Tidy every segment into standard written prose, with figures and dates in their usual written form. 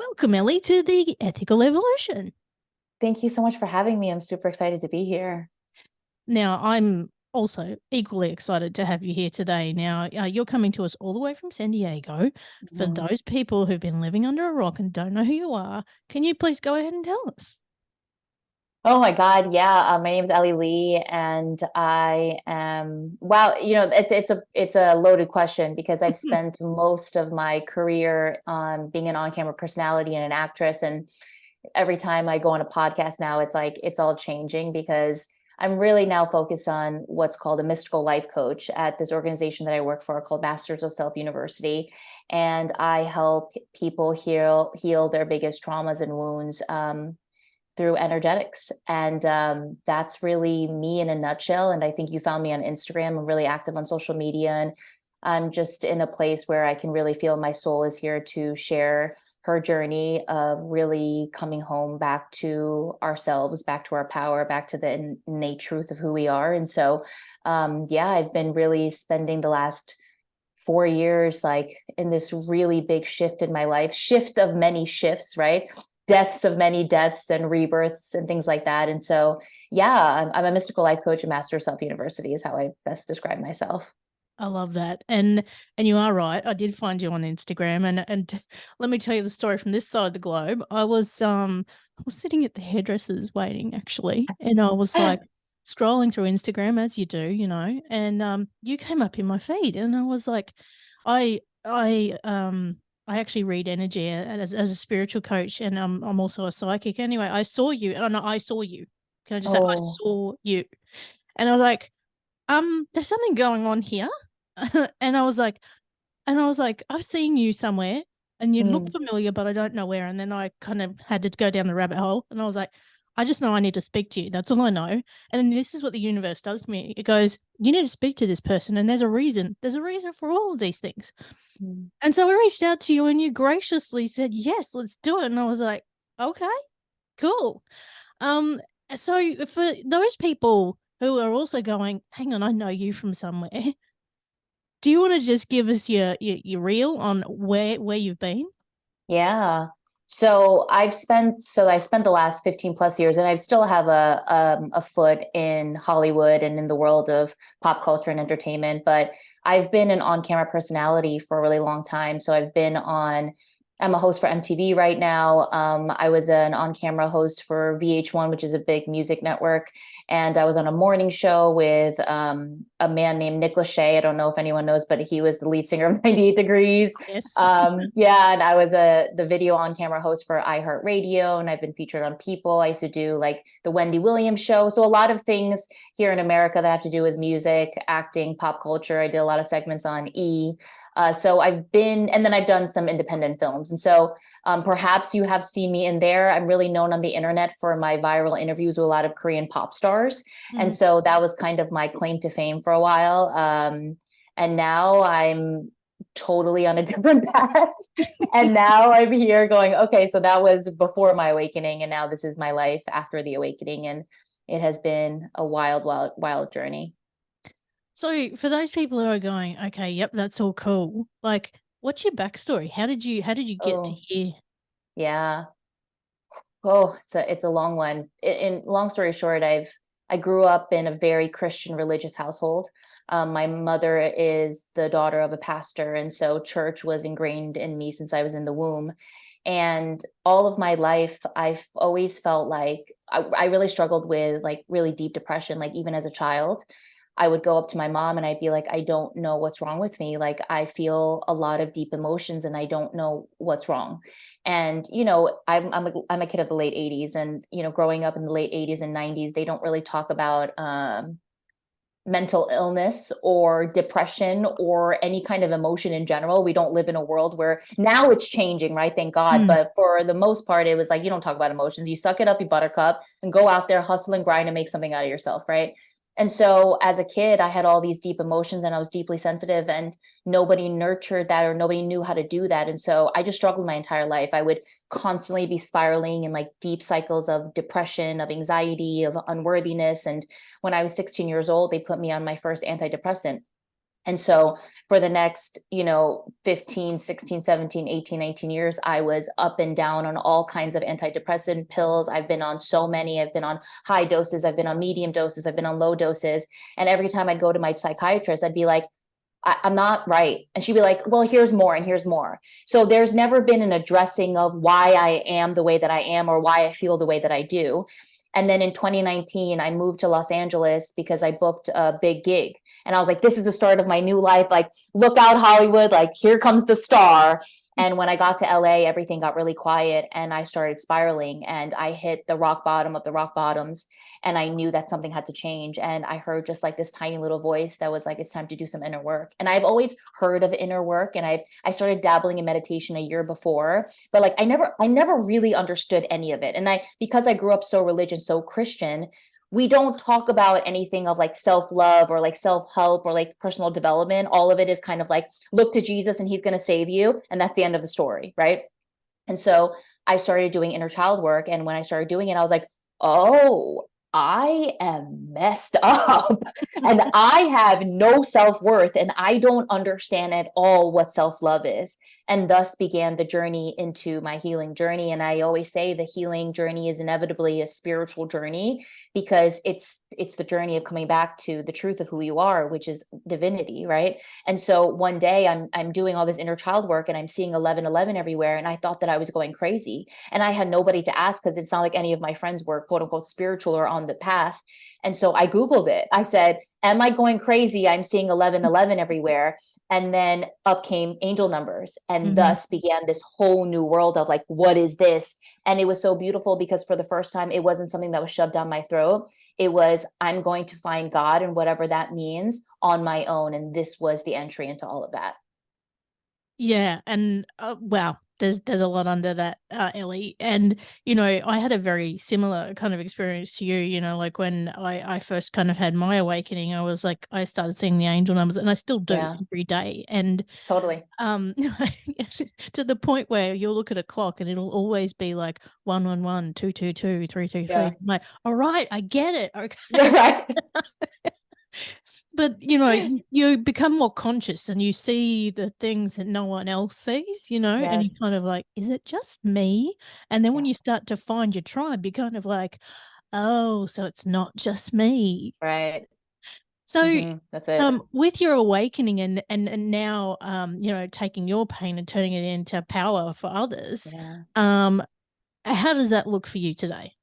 Welcome, Ellie, to the Ethical Evolution. Thank you so much for having me. I'm super excited to be here. Now, I'm also equally excited to have you here today. Now, you're coming to us all the way from San Diego. For Mhm. those people who've been living under a rock and don't know who you are, can you please go ahead and tell us? Oh my God, yeah. My name is Ellie Lee, and I am well. It's a loaded question because I've spent most of my career being an on-camera personality and an actress, and every time I go on a podcast now, it's like it's all changing because I'm really now focused on what's called a mystical life coach at this organization that I work for called Masters of Self University. And I help people heal their biggest traumas and wounds through energetics. And that's really me in a nutshell. And I think you found me on Instagram. I'm really active on social media. And I'm just in a place where I can really feel my soul is here to share her journey of really coming home back to ourselves, back to our power, back to the innate truth of who we are. And so, yeah, I've been really spending the last 4 years like in this really big shift in my life, shift of many shifts, right? Deaths of many deaths and rebirths and things like that. And so, yeah, I'm a mystical life coach and master of self university is how I best describe myself. I love that. And you are right. I did find you on Instagram and let me tell you the story from this side of the globe. I was sitting at the hairdressers waiting actually, and I was like scrolling through Instagram as you do, and you came up in my feed and I was like I I I actually read energy as a spiritual coach, and I'm also a psychic. Anyway, I saw you and I saw you. Can I just say I Oh, saw you? And I was like, there's something going on here. and I was like, I've seen you somewhere and you look mm, familiar, but I don't know where. And then I kind of had to go down the rabbit hole and I was like, I just know I need to speak to you. That's all I know. And then this is what the universe does to me. It goes, you need to speak to this person. And there's a reason. There's a reason for all of these things. mm. And so I reached out to you and you graciously said, yes, let's do it. And I was like, okay, cool. Um, so for those people who are also going, hang on, I know you from somewhere. Do you want to just give us your reel on where you've been? Yeah. So I spent the last 15 plus years and I still have a foot in Hollywood and in the world of pop culture and entertainment, but I've been an on-camera personality for a really long time. I'm a host for MTV right now. I was an on-camera host for VH1, which is a big music network. And I was on a morning show with a man named Nick Lachey. I don't know if anyone knows, but he was the lead singer of 98 Degrees. Yes. Yeah, and I was the video on camera host for iHeart Radio, and I've been featured on People. I used to do like the Wendy Williams show, so a lot of things here in America that have to do with music, acting, pop culture. I did a lot of segments on E. So and then I've done some independent films, and so perhaps you have seen me in there. I'm really known on the internet for my viral interviews with a lot of Korean pop stars, and Mm. so that was kind of my claim to fame for a while. And now I'm totally on a different path. And now I'm here going, okay, so that was before my awakening, and now this is my life after the awakening. And it has been a wild, wild, wild journey. So for those people who are going, okay, yep, that's all cool. Like, what's your backstory? How did you get to Oh, here? yeah. Oh, it's a long one. In long story short, I grew up in a very Christian religious household. My mother is the daughter of a pastor, and so church was ingrained in me since I was in the womb. And all of my life, I've always felt like I really struggled with like really deep depression, like even as a child. I would go up to my mom and I'd be like, I don't know what's wrong with me. Like, I feel a lot of deep emotions and I don't know what's wrong. And, I'm a kid of the late 80s. And, growing up in the late 80s and 90s, they don't really talk about mental illness or depression or any kind of emotion in general. We don't live in a world where now it's changing, right? Thank God. Mm. But for the most part, it was like, you don't talk about emotions. You suck it up, you buttercup, and go out there, hustle and grind and make something out of yourself, right? And so as a kid, I had all these deep emotions and I was deeply sensitive, and nobody nurtured that or nobody knew how to do that. And so I just struggled my entire life. I would constantly be spiraling in like deep cycles of depression, of anxiety, of unworthiness. And when I was 16 years old, they put me on my first antidepressant. And so for the next, 15, 16, 17, 18, 19 years, I was up and down on all kinds of antidepressant pills. I've been on so many. I've been on high doses. I've been on medium doses. I've been on low doses. And every time I'd go to my psychiatrist, I'd be like, I'm not right. And she'd be like, well, here's more and here's more. So there's never been an addressing of why I am the way that I am or why I feel the way that I do. And then in 2019, I moved to Los Angeles because I booked a big gig. And I was like, this is the start of my new life. Like, look out, Hollywood. Like, here comes the star. And when I got to LA, everything got really quiet and I started spiraling and I hit the rock bottom of the rock bottoms. And I knew that something had to change. And I heard just like this tiny little voice that was like, it's time to do some inner work. And I've always heard of inner work. And I started dabbling in meditation a year before, but like I never really understood any of it. And because I grew up so religious, so Christian, we don't talk about anything of like self-love or like self-help or like personal development. All of it is kind of like, look to Jesus and he's going to save you. And that's the end of the story. Right. And so I started doing inner child work. And when I started doing it, I was like, oh, I am messed up and I have no self-worth and I don't understand at all what self-love is. And thus began the journey into my healing journey. And I always say the healing journey is inevitably a spiritual journey because it's the journey of coming back to the truth of who you are, which is divinity, right? And so one day I'm doing all this inner child work and I'm seeing 1111 everywhere. And I thought that I was going crazy. And I had nobody to ask because it's not like any of my friends were quote unquote spiritual or on the path. And so I Googled it. I said, am I going crazy? I'm seeing 1111 everywhere. And then up came angel numbers. And thus began this whole new world of like, what is this? And it was so beautiful because for the first time, it wasn't something that was shoved down my throat. It was, I'm going to find God and whatever that means on my own. And this was the entry into all of that. Yeah, and wow, there's a lot under that, Ellie. And I had a very similar kind of experience to you. Like when I first kind of had my awakening, I was like, I started seeing the angel numbers, and I still do Yeah, every day. And totally. to the point where you'll look at a clock and it'll always be like 111, 222, 333. Yeah. I'm like, all right, I get it. Okay. Right. But you become more conscious and you see the things that no one else sees, and you Yes. kind of like, is it just me? And then when Yeah. you start to find your tribe, you're kind of like, oh, so it's not just me. Right. So That's it. with your awakening and now taking your pain and turning it into power for others, Yeah. how does that look for you today?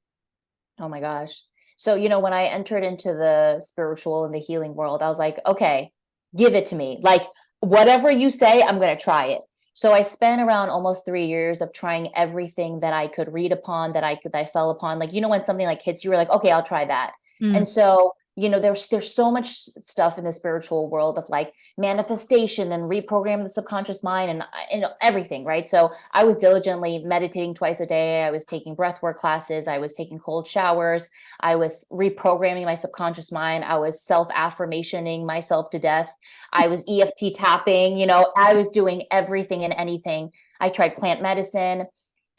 Oh my gosh. So, when I entered into the spiritual and the healing world, I was like, okay, give it to me. Like, whatever you say, I'm going to try it. So I spent around almost 3 years of trying everything that I could read upon, that I fell upon. Like, when something like hits you, you're like, okay, I'll try that. Mm. And so, there's so much stuff in the spiritual world of like manifestation and reprogramming the subconscious mind and everything, right? So I was diligently meditating twice a day. I was taking breathwork classes. I was taking cold showers. I was reprogramming my subconscious mind. I was self-affirmationing myself to death. I was EFT tapping, I was doing everything and anything. I tried plant medicine.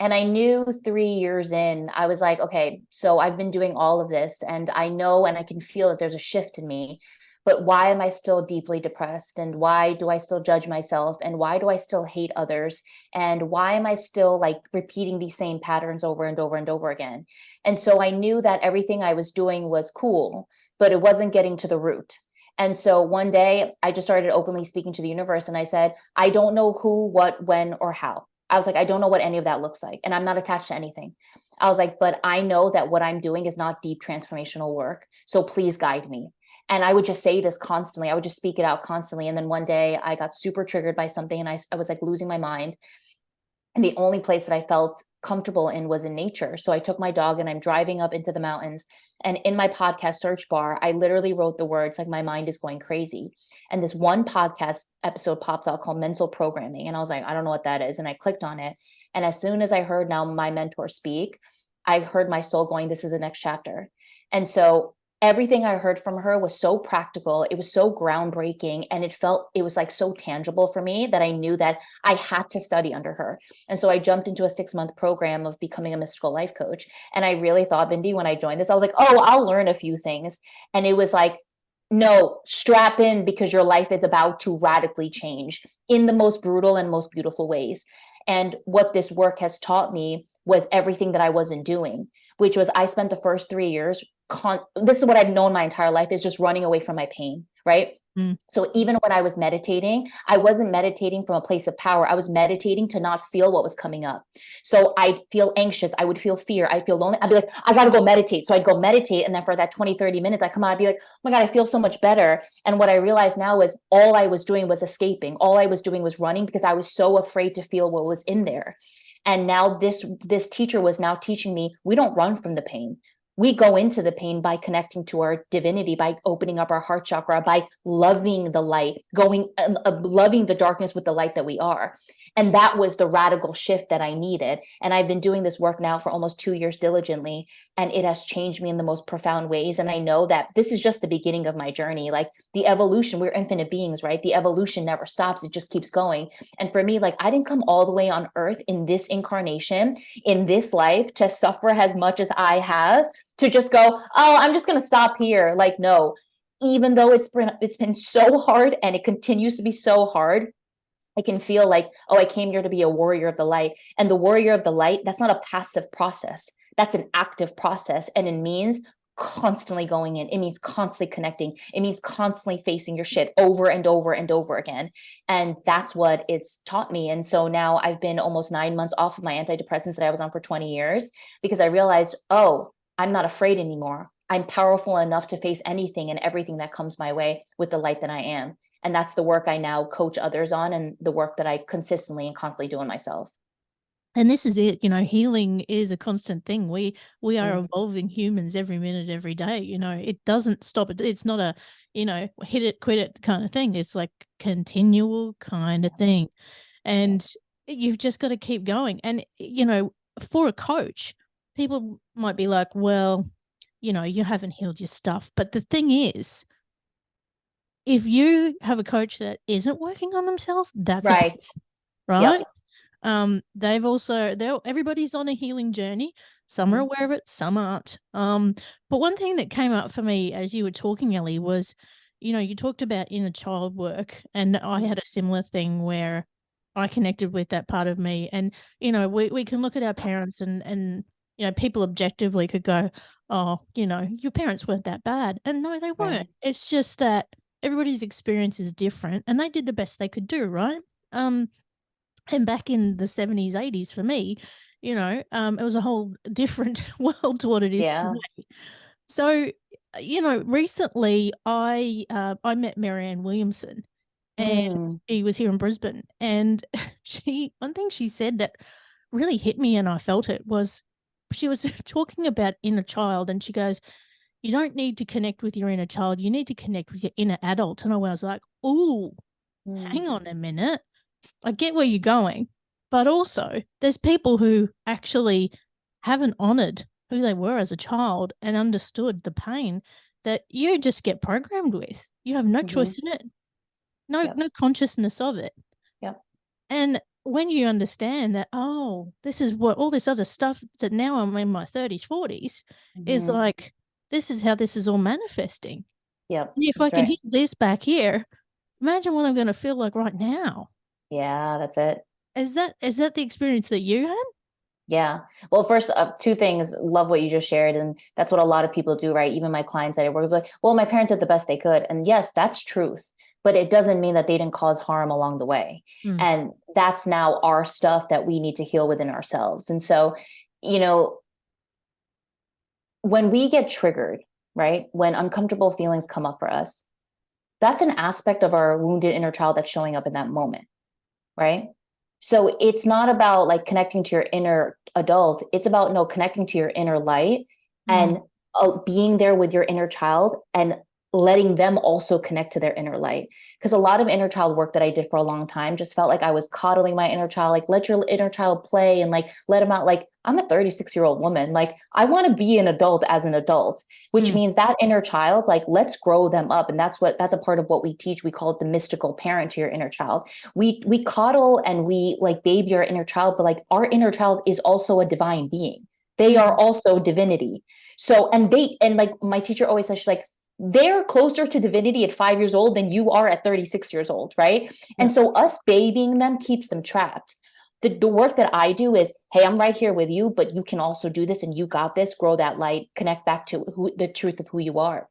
And I knew 3 years in, I was like, okay, so I've been doing all of this and I know and I can feel that there's a shift in me. But why am I still deeply depressed? And why do I still judge myself? And why do I still hate others? And why am I still like repeating these same patterns over and over and over again? And so I knew that everything I was doing was cool, but it wasn't getting to the root. And so one day I just started openly speaking to the universe and I said, I don't know who, what, when, or how. I was like, I don't know what any of that looks like. And I'm not attached to anything. I was like, but I know that what I'm doing is not deep transformational work. So please guide me. And I would just say this constantly. I would just speak it out constantly. And then one day I got super triggered by something and I was like losing my mind. And the only place that I felt comfortable in was in nature. So I took my dog and I'm driving up into the mountains. And in my podcast search bar, I literally wrote the words like, my mind is going crazy. And this one podcast episode popped out called Mental Programming. And I was like, I don't know what that is. And I clicked on it. And as soon as I heard now my mentor speak, I heard my soul going, this is the next chapter. And so everything I heard from her was so practical. It was so groundbreaking. And it was like so tangible for me that I knew that I had to study under her. And so I jumped into a 6-month program of becoming a mystical life coach. And I really thought, Bindi, when I joined this, I was like, oh, I'll learn a few things. And it was like no, strap in because your life is about to radically change in the most brutal and most beautiful ways. And what this work has taught me was everything that I wasn't doing, which was I spent the first 3 years, this is what I've known my entire life, is just running away from my pain, right? Mm. So even when I was meditating, I wasn't meditating from a place of power. I was meditating to not feel what was coming up. So I'd feel anxious. I would feel fear. I'd feel lonely. I'd be like, I got to go meditate. So I'd go meditate. And then for that 20, 30 minutes, I come out, I'd be like, oh my God, I feel so much better. And what I realized now is all I was doing was escaping. All I was doing was running because I was so afraid to feel what was in there. And now this teacher was now teaching me, we don't run from the pain. We go into the pain by connecting to our divinity, by opening up our heart chakra, by loving the light, loving the darkness with the light that we are. And that was the radical shift that I needed. And I've been doing this work now for almost 2 years diligently, and it has changed me in the most profound ways. And I know that this is just the beginning of my journey. Like the evolution, we're infinite beings, right? The evolution never stops. It just keeps going. And for me, like I didn't come all the way on earth in this incarnation, in this life, to suffer as much as I have, to just go, oh, I'm just going to stop here. Like, no, even though it's been so hard and it continues to be so hard, I can feel like, oh, I came here to be a warrior of the light. And the warrior of the light, that's not a passive process. That's an active process. And it means constantly going in. It means constantly connecting. It means constantly facing your shit over and over and over again. And that's what it's taught me. And so now I've been almost 9 months off of my antidepressants that I was on for 20 years because I realized, oh, I'm not afraid anymore. I'm powerful enough to face anything and everything that comes my way with the light that I am. And that's the work I now coach others on, and the work that I consistently and constantly do on myself. And this is it, healing is a constant thing. We are evolving humans every minute, every day. It doesn't stop. It's not a, hit it, quit it kind of thing. It's like continual kind of thing. And you've just got to keep going. And, for a coach, people might be like, well, you haven't healed your stuff. But the thing is, if you have a coach that isn't working on themselves, that's right. Right. Yep. Everybody's on a healing journey. Some are aware of it, some aren't. But one thing that came up for me as you were talking, Ellie, was, you talked about inner child work, and I had a similar thing where I connected with that part of me. And, we can look at our parents and people objectively could go, oh, your parents weren't that bad. And no, they weren't. Right. It's just that everybody's experience is different and they did the best they could do, right? And back in the 70s, 80s for me, it was a whole different world to what it is today. So, recently I met Marianne Williamson, and she was here in Brisbane, and one thing she said that really hit me and I felt it was she was talking about inner child, and she goes, you don't need to connect with your inner child, you need to connect with your inner adult. And I was like, ooh, hang on a minute. I get where you're going, but also there's people who actually haven't honored who they were as a child and understood the pain that you just get programmed with. You have no choice in it, no consciousness of it. Yep. And when you understand that, oh, this is what all this other stuff that now I'm in my 30s, 40s is like, this is how this is all manifesting. Yep. And if I can hit this back here, imagine what I'm going to feel like right now. Yeah, that's it. Is that the experience that you had? Yeah. Well, first, two things. Love what you just shared. And that's what a lot of people do, right? Even my clients that I work with, like, well, my parents did the best they could. And yes, that's truth. But it doesn't mean that they didn't cause harm along the way. And that's now our stuff that we need to heal within ourselves. And so, when we get triggered, right? When uncomfortable feelings come up for us, that's an aspect of our wounded inner child that's showing up in that moment, right? So it's not about like connecting to your inner adult. It's about connecting to your inner light and being there with your inner child and letting them also connect to their inner light. Because a lot of inner child work that I did for a long time just felt like I was coddling my inner child, like let your inner child play and like let them out. Like I'm a 36-year-old woman. Like I want to be an adult as an adult, which means that inner child, like let's grow them up. And that's a part of what we teach. We call it the mystical parent to your inner child. We coddle and we like baby our inner child, but like our inner child is also a divine being. They are also divinity. So, and like my teacher always says, she's like, they're closer to divinity at 5 years old than you are at 36 years old, right? Yeah. And so us babying them keeps them trapped. The work that I do is, hey, I'm right here with you, but you can also do this, and you got this. Grow that light, connect back to the truth of who you are.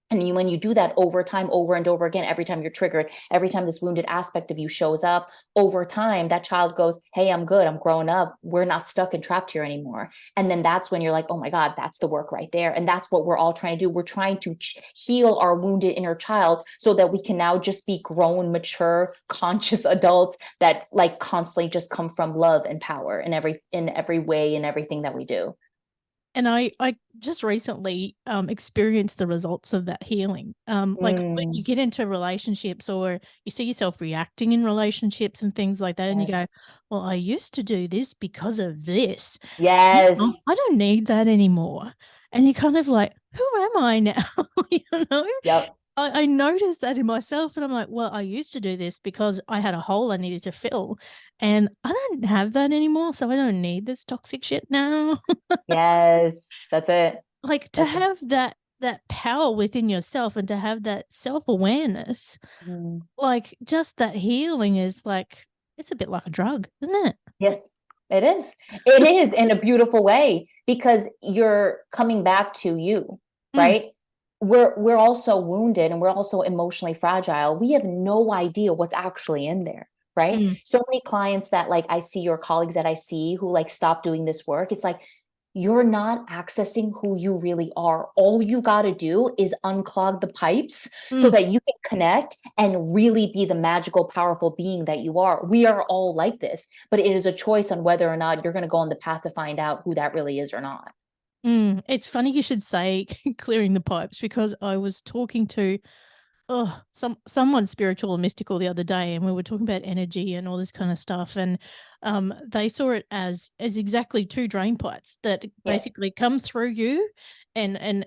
And when you do that over time, over and over again, every time you're triggered, every time this wounded aspect of you shows up, over time, that child goes, hey, I'm good. I'm growing up. We're not stuck and trapped here anymore. And then that's when you're like, oh my God, that's the work right there. And that's what we're all trying to do. We're trying to heal our wounded inner child so that we can now just be grown, mature, conscious adults that like constantly just come from love and power in every way, in everything that we do. And I just recently experienced the results of that healing. Like when you get into relationships or you see yourself reacting in relationships and things like that, and you go, Yes. well, I used to do this because of this. Yes. I don't need that anymore. And you're kind of like, who am I now? You know? Yep. I noticed that in myself, and I'm like, well, I used to do this because I had a hole I needed to fill, and I don't have that anymore, so I don't need this toxic shit now. Yes. That's it. Like to That's it. have that power within yourself and to have that self-awareness, Mm. like just that healing is like, it's a bit like a drug, isn't it? Yes, it is. It is in a beautiful way because you're coming back to you, Mm, right? We're also wounded and we're also emotionally fragile. We have no idea what's actually in there, right? mm, So many clients that like I see, or colleagues that I see who like stop doing this work, it's like you're not accessing who you really are. All you got to do is unclog the pipes so mm, that you can connect and really be the magical, powerful being that you are. We are all like this, but it is a choice on whether or not you're going to go on the path to find out who that really is or not. mm. It's funny you should say clearing the pipes, because I was talking to someone spiritual or mystical the other day, and we were talking about energy and all this kind of stuff, and they saw it as exactly two drain pipes that Yep. basically come through you and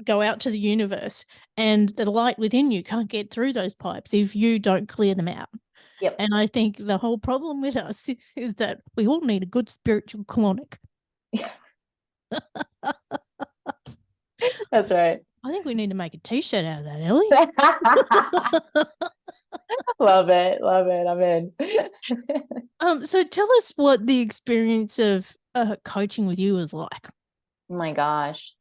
go out to the universe, and the light within you can't get through those pipes if you don't clear them out. Yep. And I think the whole problem with us is that we all need a good spiritual colonic. That's right. I think we need to make a t-shirt out of that, Ellie. Love it. Love it. I'm in. So tell us what the experience of coaching with you is like. Oh my gosh.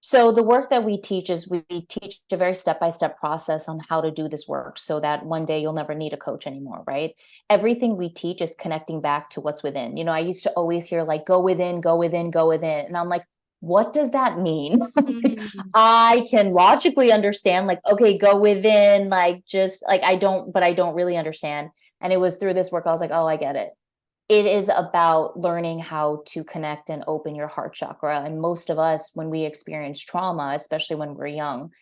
So the work that we teach is we teach a very step-by-step process on how to do this work so that one day you'll never need a coach anymore, right? Everything we teach is connecting back to what's within. I used to always hear like, go within, go within, go within. And I'm like, what does that mean? Mm, I can logically understand like, okay, go within, like just like but I don't really understand. And it was through this work, I was like, oh, I get it. It is about learning how to connect and open your heart chakra. And most of us, when we experience trauma, especially when we're young,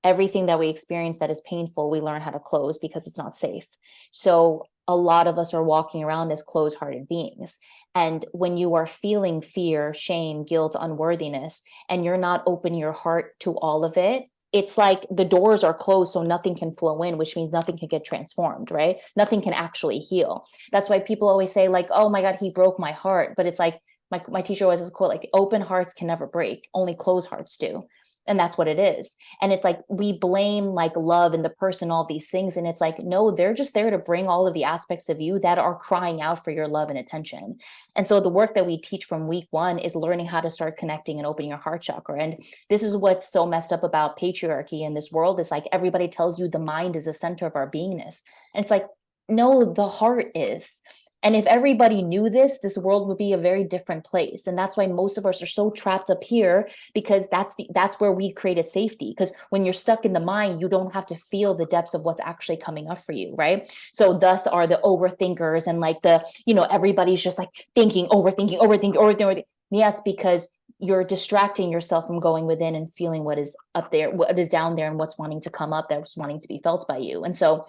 everything that we experience that is painful, we learn how to close because it's not safe. So a lot of us are walking around as closed hearted beings. And when you are feeling fear, shame, guilt, unworthiness, and you're not opening your heart to all of it, it's like the doors are closed so nothing can flow in, which means nothing can get transformed, right? Nothing can actually heal. That's why people always say like, oh my God, he broke my heart. But it's like, my teacher always has a quote like, open hearts can never break, only closed hearts do. And that's what it is. And it's like we blame like love and the person, all these things. And it's like, no, they're just there to bring all of the aspects of you that are crying out for your love and attention. And so the work that we teach from week one is learning how to start connecting and opening your heart chakra. And this is what's so messed up about patriarchy in this world. Is like everybody tells you the mind is the center of our beingness. And it's like, no, the heart is. And if everybody knew this world would be a very different place. And that's why most of us are so trapped up here, because that's where we created safety. Because when you're stuck in the mind, you don't have to feel the depths of what's actually coming up for you, right? So thus are the overthinkers and like everybody's just like thinking, overthinking. Yeah, it's because you're distracting yourself from going within and feeling what is up there, what is down there, and what's wanting to come up, that's wanting to be felt by you. And so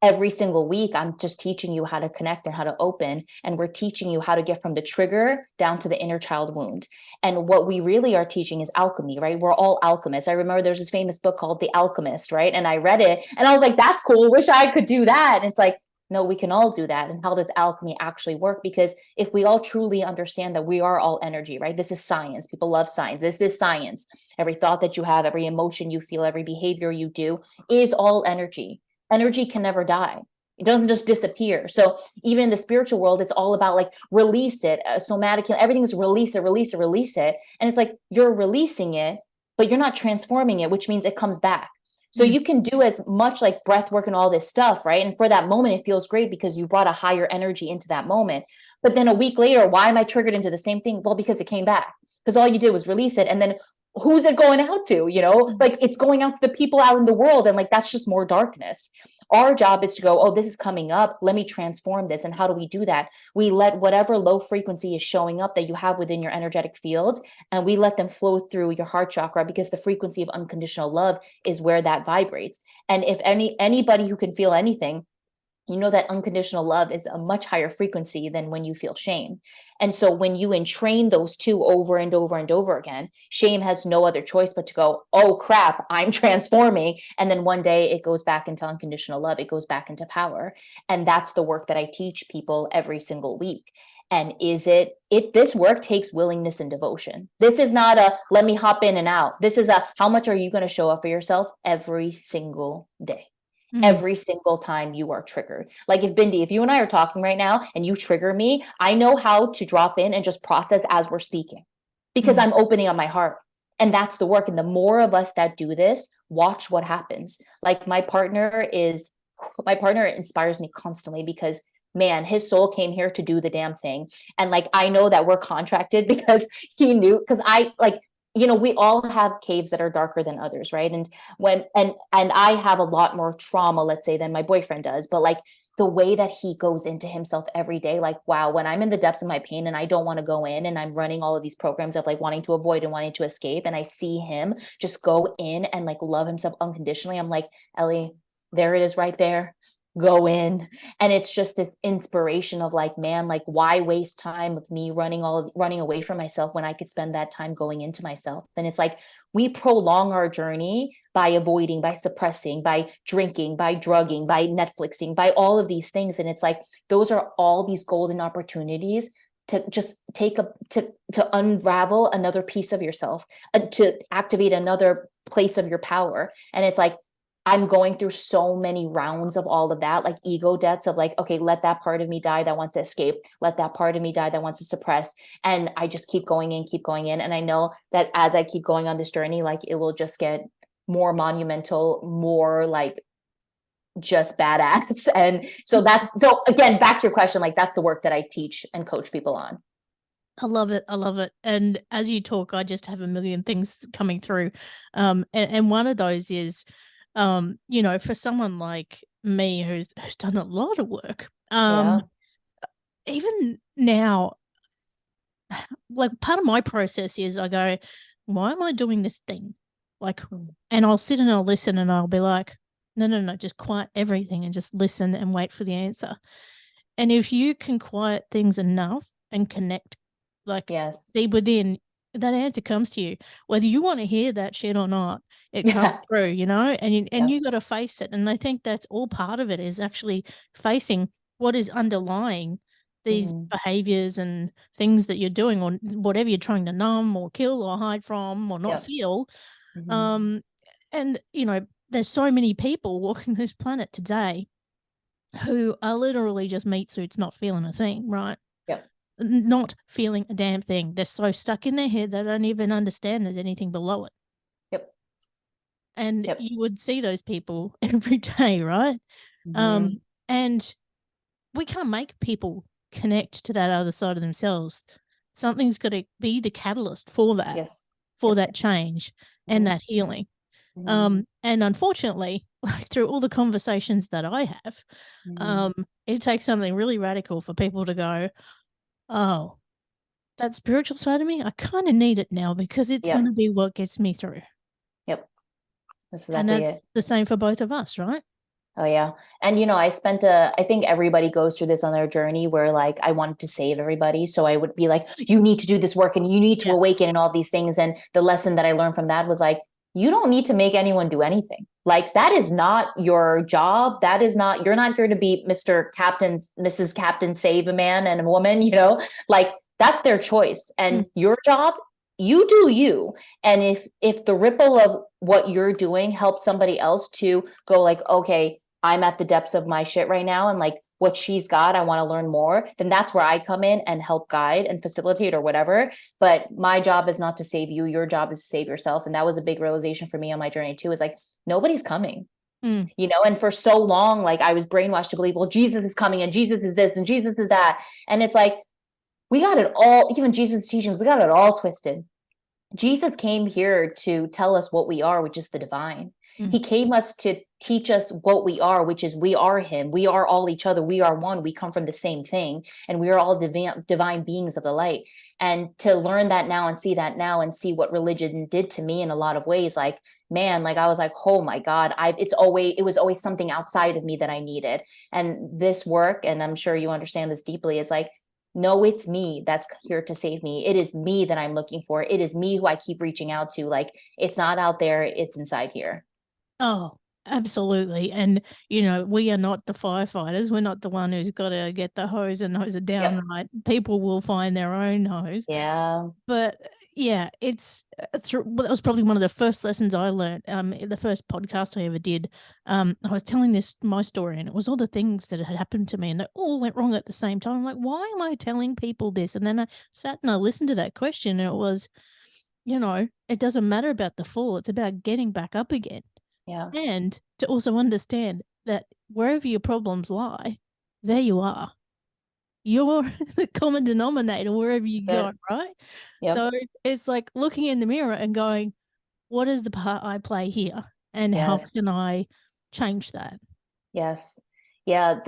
every single week, I'm just teaching you how to connect and how to open. And we're teaching you how to get from the trigger down to the inner child wound. And what we really are teaching is alchemy, right? We're all alchemists. I remember there's this famous book called The Alchemist, right? And I read it and I was like, that's cool. Wish I could do that. And it's like, No, we can all do that. And how does alchemy actually work? Because if we all truly understand that we are all energy, right? This is science. People love science. This is science. Every thought that you have, every emotion you feel, every behavior you do is all energy. Energy can never die. It doesn't just disappear. So even in the spiritual world, it's all about like release it, somatic, everything is release it, release it, release it. And it's like you're releasing it, but you're not transforming it, which means it comes back. So you can do as much like breath work and all this stuff, right? And for that moment, it feels great because you brought a higher energy into that moment. But then a week later, why am I triggered into the same thing? Well, because it came back. Because all you did was release it. And then who's it going out to? You know, like it's going out to the people out in the world. And like that's just more darkness. Our job is to go, oh, this is coming up. Let me transform this. And how do we do that? We let whatever low frequency is showing up that you have within your energetic field, and we let them flow through your heart chakra, because the frequency of unconditional love is where that vibrates. And if anybody who can feel anything, you know that unconditional love is a much higher frequency than when you feel shame. And so when you entrain those two over and over and over again, shame has no other choice but to go, oh crap, I'm transforming. And then one day it goes back into unconditional love. It goes back into power. And that's the work that I teach people every single week. And this work takes willingness and devotion. This is not a let me hop in and out. This is a how much are you going to show up for yourself every single day? Every single time you are triggered. Like if you and I are talking right now and you trigger me, I know how to drop in and just process as we're speaking, because I'm opening up my heart. And that's the work. And the more of us that do this, watch what happens. Like my partner inspires me constantly, because man, his soul came here to do the damn thing. And like, I know that we're contracted because he knew, because I like, we all have caves that are darker than others, right? And I have a lot more trauma, let's say, than my boyfriend does. But like the way that he goes into himself every day, like, wow, when I'm in the depths of my pain and I don't want to go in, and I'm running all of these programs of like wanting to avoid and wanting to escape, and I see him just go in and like love himself unconditionally, I'm like, Ellie, there it is right there. Go in. And it's just this inspiration of like, man, like why waste time of me running away from myself when I could spend that time going into myself? And it's like we prolong our journey by avoiding, by suppressing, by drinking, by drugging, by Netflixing, by all of these things. And it's like those are all these golden opportunities to just to unravel another piece of yourself, to activate another place of your power. And it's like I'm going through so many rounds of all of that, like ego deaths of like, okay, let that part of me die that wants to escape. Let that part of me die that wants to suppress. And I just keep going in, keep going in. And I know that as I keep going on this journey, like it will just get more monumental, more like just badass. And so so again, back to your question, like that's the work that I teach and coach people on. I love it. I love it. And as you talk, I just have a million things coming through. And one of those is, for someone like me who's done a lot of work, even now, like part of my process is I go, why am I doing this thing? Like, and I'll sit and I'll listen and I'll be like, no, just quiet everything and just listen and wait for the answer. And if you can quiet things enough and connect, like be within, that answer comes to you, whether you want to hear that shit or not. It comes through, and you got to face it. And I think that's all part of it, is actually facing what is underlying these behaviors and things that you're doing, or whatever you're trying to numb or kill or hide from or not feel. And there's so many people walking this planet today who are literally just meat suits, not feeling a thing, right? Not feeling a damn thing. They're so stuck in their head they don't even understand there's anything below it. And you would see those people every day, right? And we can't make people connect to that other side of themselves. Something's got to be the catalyst for that, that change and that healing. And unfortunately, like through all the conversations that I have, it takes something really radical for people to go, oh, that spiritual side of me, I kind of need it now, because it's going to be what gets me through. That's exactly and that's the same for both of us, right? Oh yeah. And I think everybody goes through this on their journey where like I wanted to save everybody. So I would be like, you need to do this work and you need to awaken and all these things. And the lesson that I learned from that was like, you don't need to make anyone do anything. Like, that is not your job. That is not, you're not here to be Mr. Captain, Mrs. Captain, save a man and a woman, you know, like that's their choice. Mm. And your job, you do you. And if the ripple of what you're doing helps somebody else to go like, okay, I'm at the depths of my shit right now, and like what she's got, I want to learn more, then that's where I come in and help guide and facilitate or whatever. But my job is not to save you. Your job is to save yourself. And that was a big realization for me on my journey too, is like, nobody's coming. Mm. You know, and for so long, like I was brainwashed to believe, well, Jesus is coming and Jesus is this and Jesus is that. And it's like, we got it all, even Jesus' teachings, we got it all twisted. Jesus came here to tell us what we are, which is the divine. Mm. He came us to teach us what we are, which is we are him. We are all each other. We are one. We come from the same thing. And we are all divine beings of the light. And to learn that now and see that now and see what religion did to me in a lot of ways, like, man, like I was like, oh my God, it was always something outside of me that I needed. And this work, and I'm sure you understand this deeply, is like, no, it's me that's here to save me. It is me that I'm looking for. It is me who I keep reaching out to. Like, it's not out there, it's inside here. Oh, absolutely. And, you know, we are not the firefighters. We're not the one who's got to get the hose and hose it down, Yep. right? People will find their own hose. Yeah. But yeah, it's well, that was probably one of the first lessons I learned. The first podcast I ever did, I was telling this my story, and it was all the things that had happened to me, and they all went wrong at the same time. I'm like, why am I telling people this? And then I sat and I listened to that question, and it was, you know, it doesn't matter about the fall; it's about getting back up again, Yeah. and to also understand that wherever your problems lie, there you are. You're the common denominator wherever you go, Good. right? Yep. So it's like looking in the mirror and going, what is the part I play here? And how Yes. can I change that? Yes. Yeah,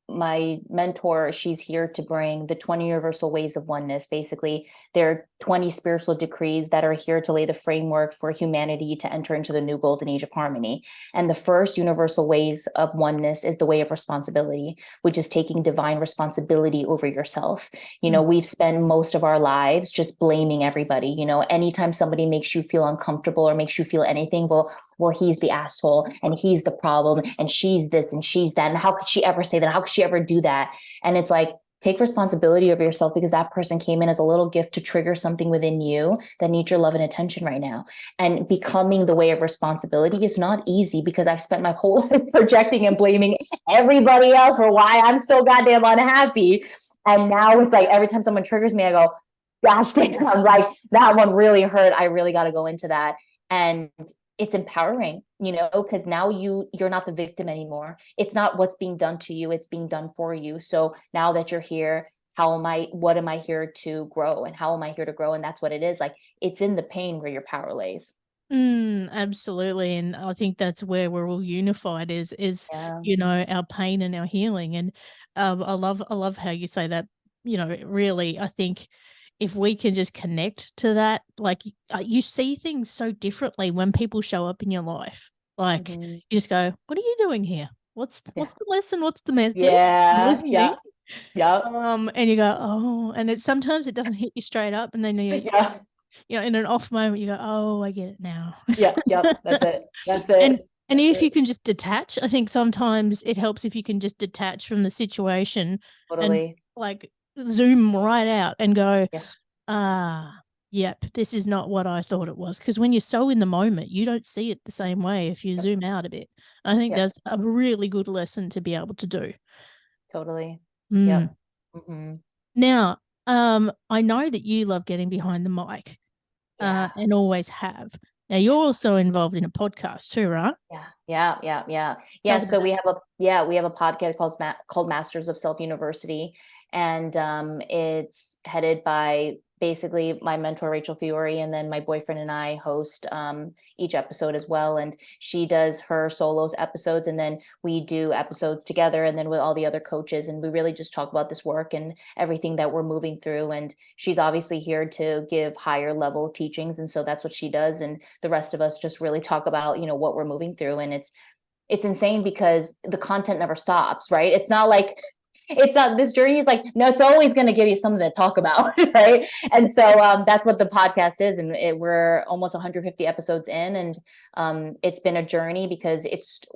my mentor, she's here to bring the 20 universal ways of oneness. Basically, there are 20 spiritual decrees that are here to lay the framework for humanity to enter into the new golden age of harmony. And the first universal ways of oneness is the way of responsibility, which is taking divine responsibility over yourself. You know, Mm. we've spent most of our lives just blaming everybody. You know, anytime somebody makes you feel uncomfortable or makes you feel anything, well, he's the asshole and he's the problem and she's this and she's that. And how could she ever say that? How could she ever do that? And it's like, take responsibility over yourself, because that person came in as a little gift to trigger something within you that needs your love and attention right now. And becoming the way of responsibility is not easy, because I've spent my whole life projecting and blaming everybody else for why I'm so goddamn unhappy. And now it's like every time someone triggers me, I go, gosh damn, I'm like, that one really hurt. I really got to go into that. And it's empowering, you know, because now you're not the victim anymore. It's not what's being done to you, it's being done for you. So now that you're here, what am I here to grow, and how am I here to grow? And that's what it is. Like, it's in the pain where your power lays. Absolutely. And I think that's where we're all unified is, Yeah. you know, our pain and our healing. And I love how you say that, you know, really, I think if we can just connect to that, like you see things so differently when people show up in your life. Like Mm-hmm. you just go, what are you doing here? Yeah. What's the lesson? What's the message? I'm Yeah. listening. Yeah. Yeah. And you go, oh, and sometimes it doesn't hit you straight up, and then Yeah. you know, in an off moment, you go, oh, I get it now. Yeah. Yep. That's it. That's and it. and That's if you it. can just detach, I think sometimes it helps if you can just detach from the situation and Totally. like zoom right out and go, Yeah. ah, yep, this is not what I thought it was. Because when you're so in the moment, you don't see it the same way if you Yep. zoom out a bit. I think Yep. that's a really good lesson to be able to do. Totally. Mm. Yep. Mm-hmm. Now, I know that you love getting behind the mic, Yeah. and always have. Now, you're also involved in a podcast too, right? Yeah. Tell us about So that. we have a podcast called Masters of Self University, and it's headed by basically my mentor Rachel Fiore, and then my boyfriend and I host each episode as well. And she does her solos episodes, and then we do episodes together, and then with all the other coaches, and we really just talk about this work and everything that we're moving through. And she's obviously here to give higher level teachings, and so that's what she does. And the rest of us just really talk about, you know, what we're moving through. And it's insane because the content never stops, right? It's not like it's this journey is like, no, it's always going to give you something to talk about. Right. And so that's what the podcast is. And we're almost 150 episodes in, and it's been a journey because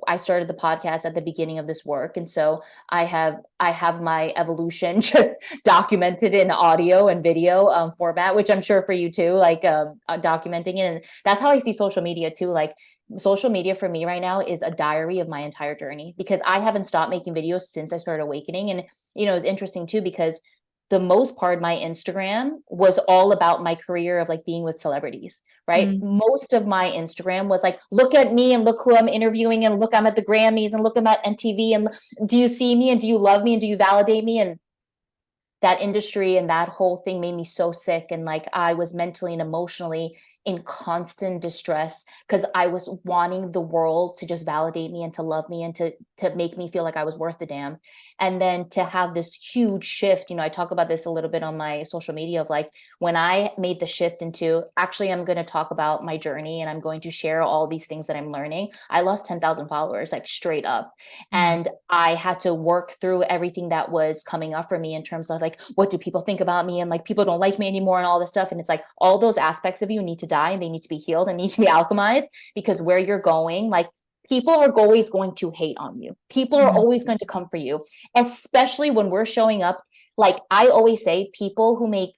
I started the podcast at the beginning of this work. And so I have my evolution just documented in audio and video format, which I'm sure for you too, like documenting it. And that's how I see social media too. Like, social media for me right now is a diary of my entire journey, because I haven't stopped making videos since I started awakening. And, it's interesting too, because the most part, my Instagram was all about my career of like being with celebrities, right? Most of my Instagram was like, look at me and look who I'm interviewing, and look, I'm at the Grammys, and look, I'm at MTV, and do you see me, and do you love me, and do you validate me? And that industry and that whole thing made me so sick. And like, I was mentally and emotionally in constant distress because I was wanting the world to just validate me and to love me and to make me feel like I was worth a damn. And then to have this huge shift, I talk about this a little bit on my social media of like, when I made the shift into, actually, I'm going to talk about my journey and I'm going to share all these things that I'm learning. I lost 10,000 followers, like straight up. And I had to work through everything that was coming up for me in terms of like, what do people think about me? And like, people don't like me anymore and all this stuff. And it's like, all those aspects of you need to die, and they need to be healed and need to be alchemized, because where you're going, like, people are always going to hate on you. People are always going to come for you, especially when we're showing up. Like I always say, people who make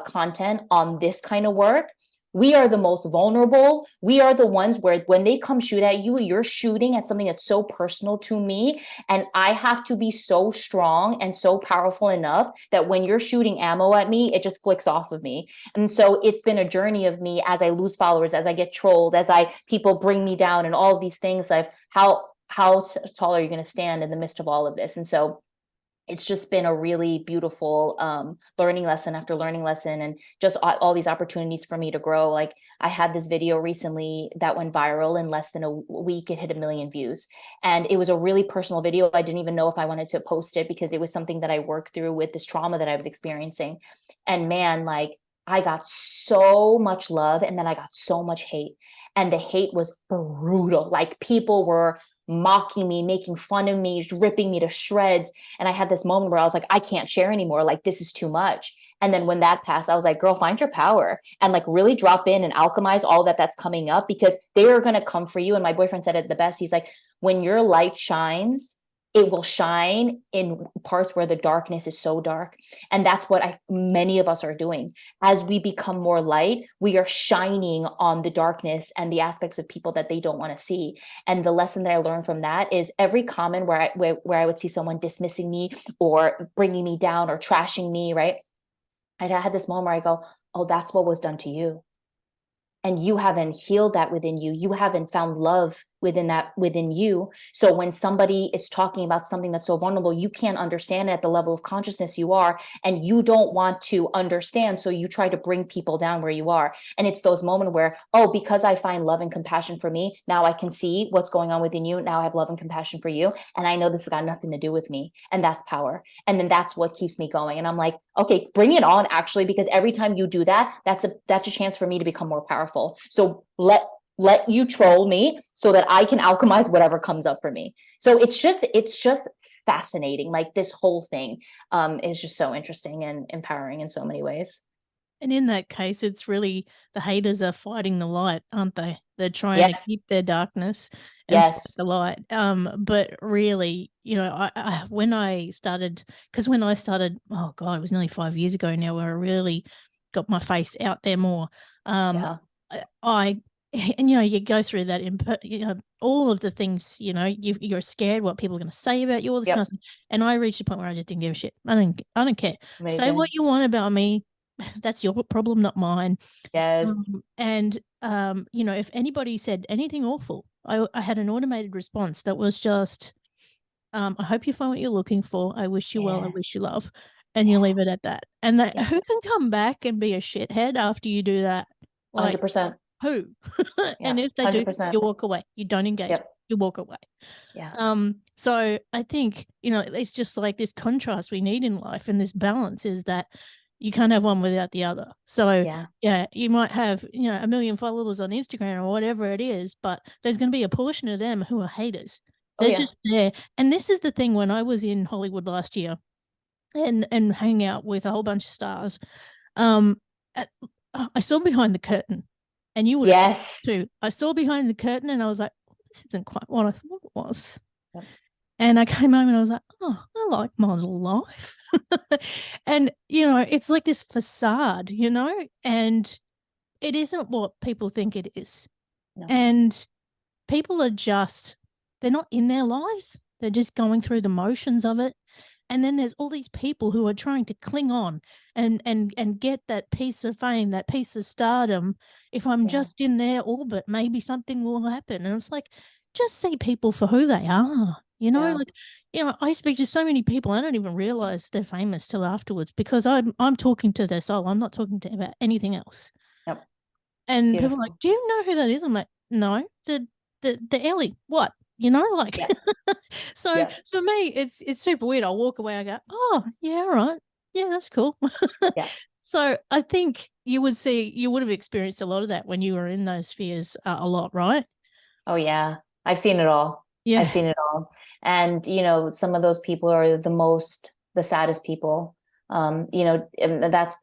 content on this kind of work, we are the most vulnerable. We are the ones where when they come shoot at you, you're shooting at something that's so personal to me. And I have to be so strong and so powerful enough that when you're shooting ammo at me, it just flicks off of me. And so it's been a journey of me, as I lose followers, as I get trolled, as people bring me down, and all these things. Like, how tall are you going to stand in the midst of all of this? And so it's just been a really beautiful learning lesson after learning lesson, and just all these opportunities for me to grow. Like, I had this video recently that went viral. In less than a week, it hit 1 million views. And it was a really personal video. I didn't even know if I wanted to post it, because it was something that I worked through with this trauma that I was experiencing. And man, like, I got so much love, and then I got so much hate. And the hate was brutal. Like, people were mocking me, making fun of me, ripping me to shreds. And I had this moment where I was like, I can't share anymore. Like, this is too much. And then when that passed, I was like, girl, find your power and like really drop in and alchemize all that's coming up, because they are going to come for you. And my boyfriend said it the best. He's like, when your light shines, it will shine in parts where the darkness is so dark. And that's what many of us are doing. As we become more light, we are shining on the darkness and the aspects of people that they don't want to see. And the lesson that I learned from that is, every comment where I would see someone dismissing me or bringing me down or trashing me, right? I had this moment where I go, oh, that's what was done to you. And you haven't healed that within you. You haven't found love within you. So when somebody is talking about something that's so vulnerable, you can't understand it at the level of consciousness you are, and you don't want to understand. So you try to bring people down where you are. And it's those moments where, oh, because I find love and compassion for me, now I can see what's going on within you. Now I have love and compassion for you. And I know this has got nothing to do with me. And that's power. And then that's what keeps me going. And I'm like, okay, bring it on, actually, because every time you do that, that's a chance for me to become more powerful. So let you troll me so that I can alchemize whatever comes up for me. So it's just fascinating. Like, this whole thing is just so interesting and empowering in so many ways. And in that case, it's really the haters are fighting the light, aren't they? They're trying to keep their darkness and fight the light. But really, when I started, oh God, it was nearly 5 years ago now, where I really got my face out there more. And you go through that, all of the things, you're scared what people are going to say about you, all this kind of stuff. And I reached a point where I just didn't give a shit. I don't care. Amazing. Say what you want about me. That's your problem, not mine. Yes. If anybody said anything awful, I had an automated response that was just, I hope you find what you're looking for. I wish you well. I wish you love. And you leave it at that. And who can come back and be a shithead after you do that? Like, 100%. Who? And if they 100%. do, you walk away. You don't engage. You walk away. So I think, it's just like this contrast we need in life, and this balance is that you can't have one without the other. So you might have, 1 million followers on Instagram or whatever it is, but there's going to be a portion of them who are haters. Oh They're yeah. just there. And this is the thing, when I was in Hollywood last year and hang out with a whole bunch of stars, um, at, I saw behind the curtain, and you would have seen Yes. it too. I saw behind the curtain, and I was like, this isn't quite what I thought it was. Yep. And I came home and I was like, oh, I like my little life. And, it's like this facade, and it isn't what people think it is. No. And people are just, they're not in their lives. They're just going through the motions of it. And then there's all these people who are trying to cling on and get that piece of fame, that piece of stardom. If I'm Yeah. just in their orbit, maybe something will happen. And it's like, just see people for who they are. Yeah. Like, I speak to so many people, I don't even realize they're famous till afterwards, because I'm talking to their soul. I'm not talking to about anything else. Yep. And people are like, Beautiful. do you know who that is? I'm like, no, the Ellie, what? Like, Yes. so Yep. for me, it's super weird. I'll walk away, I go, oh, yeah, all right. Yeah, that's cool. Yeah. So I think you would have experienced a lot of that when you were in those spheres a lot, right? Oh yeah. I've seen it all. I've Yeah. seen it all. And some of those people are the saddest people. And that's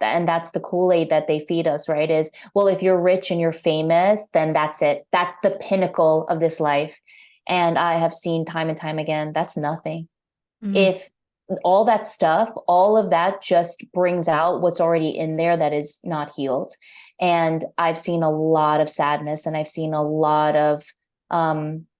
the Kool-Aid that they feed us, right? Is, well, if you're rich and you're famous, then that's it. That's the pinnacle of this life. And I have seen time and time again, that's nothing. Mm, If all that stuff, all of that just brings out what's already in there that is not healed. And I've seen a lot of sadness, and I've seen a lot of,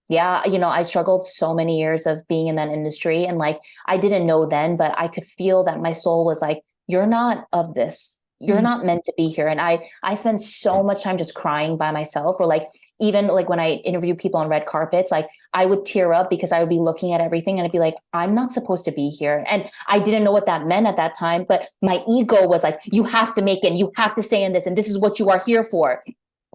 yeah, I struggled so many years of being in that industry. And like, I didn't know then, but I could feel that my soul was like, you're not of this. You're mm, not meant to be here. And I spent so much time just crying by myself, or like, even like when I interview people on red carpets, like I would tear up because I would be looking at everything and I'd be like, I'm not supposed to be here. And I didn't know what that meant at that time, but my ego was like, you have to make it, you have to stay in this, and this is what you are here for.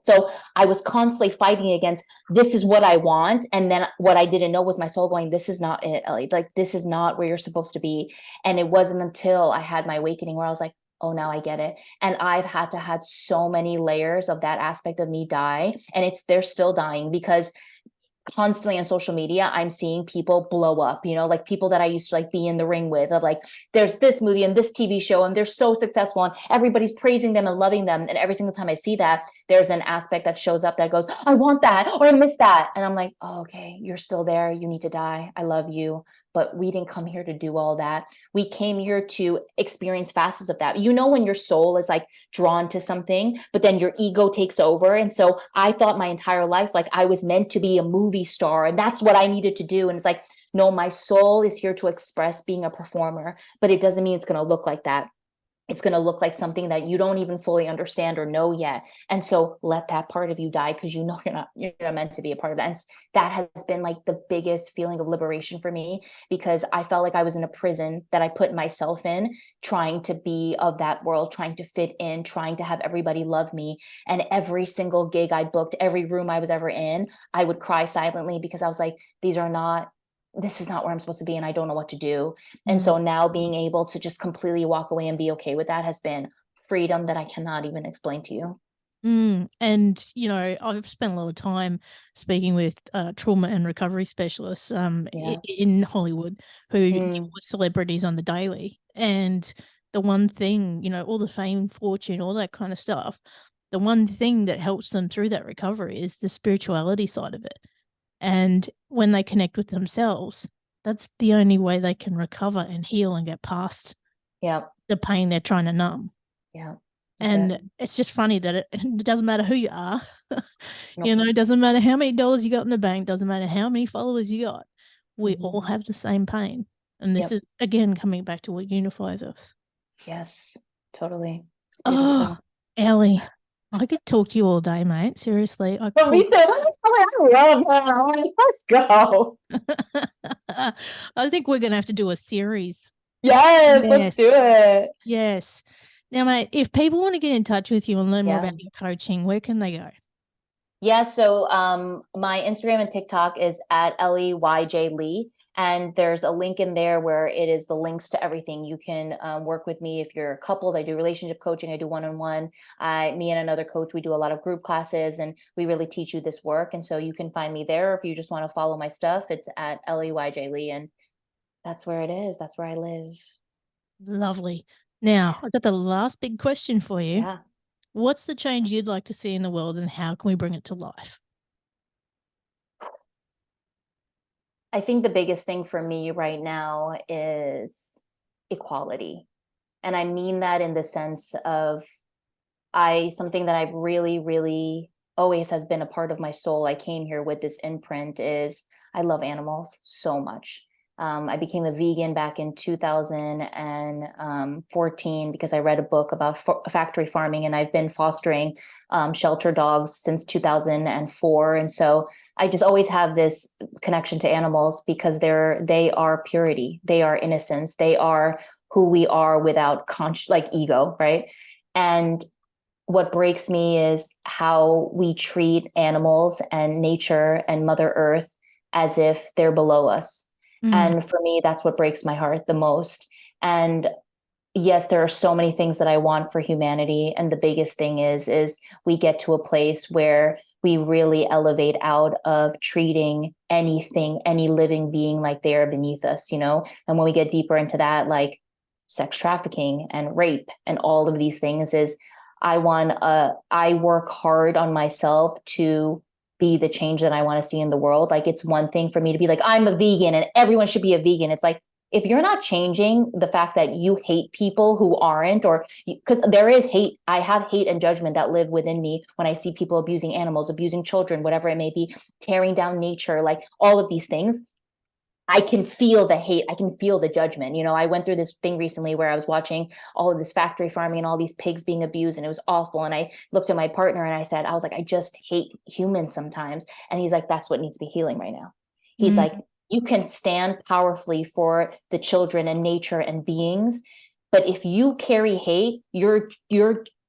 So I was constantly fighting against, this is what I want. And then what I didn't know was my soul going, this is not it, Ellie. Like, this is not where you're supposed to be. And it wasn't until I had my awakening where I was like, oh, now I get it. And I've had so many layers of that aspect of me die. And they're still dying, because constantly on social media, I'm seeing people blow up, like people that I used to like be in the ring with, of like, there's this movie and this TV show and they're so successful and everybody's praising them and loving them. And every single time I see that, there's an aspect that shows up that goes, I want that, or I miss that. And I'm like, oh, okay, you're still there. You need to die. I love you. But we didn't come here to do all that. We came here to experience facets of that. When your soul is like drawn to something, but then your ego takes over. And so I thought my entire life, like I was meant to be a movie star and that's what I needed to do. And it's like, no, my soul is here to express being a performer, but it doesn't mean it's going to look like that. It's going to look like something that you don't even fully understand or know yet. And so let that part of you die, because you're not meant to be a part of that. And that has been like the biggest feeling of liberation for me, because I felt like I was in a prison that I put myself in, trying to be of that world, trying to fit in, trying to have everybody love me. And every single gig I booked, every room I was ever in, I would cry silently, because I was like, this is not where I'm supposed to be, and I don't know what to do. And mm. so now being able to just completely walk away and be okay with that has been freedom that I cannot even explain to you. And I've spent a lot of time speaking with trauma and recovery specialists Yeah. in Hollywood, who deal Mm, with celebrities on the daily. And the one thing, all the fame, fortune, all that kind of stuff, the one thing that helps them through that recovery is the spirituality side of it. And when they connect with themselves, that's the only way they can recover and heal and get past yeah. the pain they're trying to numb. Yeah. That's it. And it's just funny that it doesn't matter who you are. Nope. It doesn't matter how many dollars you got in the bank, doesn't matter how many followers you got. We Mm-hmm. all have the same pain. And this Yep. is, again, coming back to what unifies us. Yes. Totally. It's Oh, beautiful. Ellie, I could talk to you all day, mate. Seriously, I But me could. too. I love her. I'm like, let's go. I think we're going to have to do a series. Yes, let's Yes. do it. Yes. Now, mate, if people want to get in touch with you and learn more Yeah. about your coaching, where can they go? Yeah, so my Instagram and TikTok is at Ellie YJ Lee. And there's a link in there where it is the links to everything. You can work with me if you're couples. I do relationship coaching. I do one-on-one. Me and another coach, we do a lot of group classes, and we really teach you this work. And so you can find me there. If you just want to follow my stuff, it's at Ellie Lee, and that's where it is. That's where I live. Lovely. Now, I've got the last big question for you. Yeah. What's the change you'd like to see in the world, and how can we bring it to life? I think the biggest thing for me right now is equality. And I mean that in the sense of something that I've really, really always has been a part of my soul. I came here with this imprint is I love animals so much. I became a vegan back in 2014 because I read a book about factory farming, and I've been fostering shelter dogs since 2004. And so I just always have this connection to animals because they are purity, they are innocence, they are who we are without like ego, right? And what breaks me is how we treat animals and nature and Mother Earth as if they're below us. And for me, that's what breaks my heart the most. And yes, there are so many things that I want for humanity. And the biggest thing is we get to a place where we really elevate out of treating anything, any living being like they are beneath us, you know? And when we get deeper into that, like sex trafficking and rape and all of these things is I work hard on myself to be the change that I want to see in the world. Like it's one thing for me to be like, I'm a vegan and everyone should be a vegan. It's like, if you're not changing the fact that you hate people who aren't, or because there is hate, I have hate and judgment that live within me when I see people abusing animals, abusing children, whatever it may be, tearing down nature, like all of these things. I can feel the hate. I can feel the judgment. You know, I went through this thing recently where I was watching all of this factory farming and all these pigs being abused, and it was awful. And I looked at my partner and I said, I was like, I just hate humans sometimes. And he's like, that's what needs to be healing right now. He's like, you can stand powerfully for the children and nature and beings, but if you carry hate, you're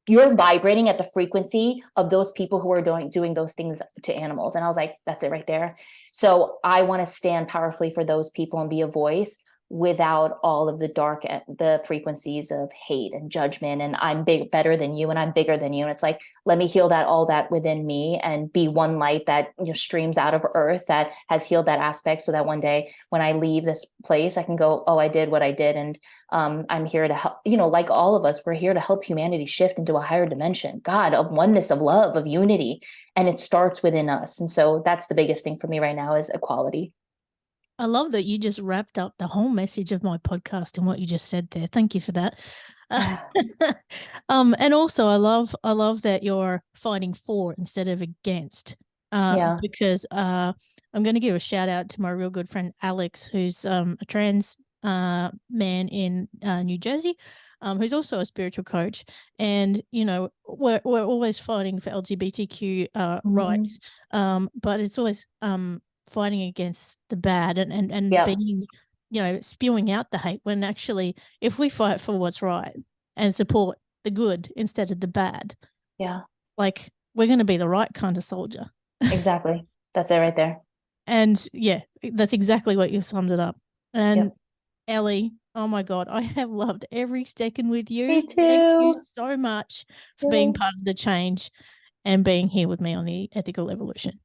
vibrating at the frequency of those people who are doing those things to animals. And I was like, that's it right there. So I want to stand powerfully for those people and be a voice without all of the frequencies of hate and judgment. And I'm better than you, and I'm bigger than you. And it's like, let me heal all that within me and be one light that streams out of earth that has healed that aspect, so that one day when I leave this place, I can go, oh, I did what I did. And I'm here to help, like all of us, we're here to help humanity shift into a higher dimension, God, of oneness, of love, of unity. And it starts within us. And so that's the biggest thing for me right now is equality. I love that you just wrapped up the whole message of my podcast and what you just said there. Thank you for that. And also I love that you're fighting for instead of against. Yeah. Because I'm going to give a shout out to my real good friend Alex, who's a trans man in New Jersey, who's also a spiritual coach. And we're always fighting for LGBTQ rights, but it's always fighting against the bad and Yeah. being, spewing out the hate, when actually if we fight for what's right and support the good instead of the bad, Yeah. like we're going to be the right kind of soldier. Exactly. That's it right there. And yeah, that's exactly what you summed it up. And Yep. Ellie, oh my God, I have loved every second with you. Me Thank you too. so much for being part of the change and being here with me on the ethical evolution.